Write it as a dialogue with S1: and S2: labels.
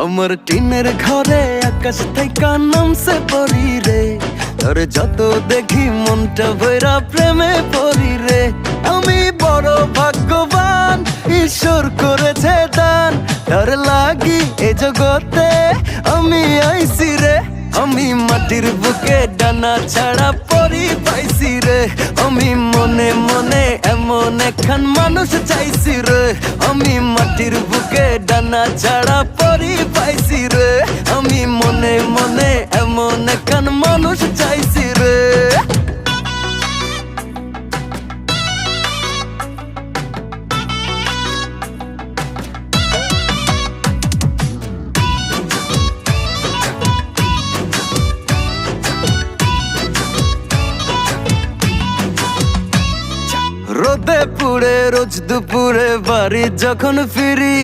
S1: আমার টিনের ঘরে আকাশ থেকে নামছে পরি রে, তোর যত দেখি মনটা ভৈরা প্রেমে পড়ি রে। আমি বড় ভাগ্যবান, ঈশ্বর করেছে দান, তার লাগি এ জগতে আমি আইছি রে। আমি মাটির বুকে ডানা ছাড়া পরি পাইছি রে, আমি মনে মনে এমন একখান মানুষ চাইছি রে। আমি মাটির বুকে ডানা ছাড়া পরি পাইছি রে, আমি মনে মনে এমন একখান মানুষ চাইছি রে। রোদে পুড়ে রোজ দুপুরে বাড়ি যখন ফিরি,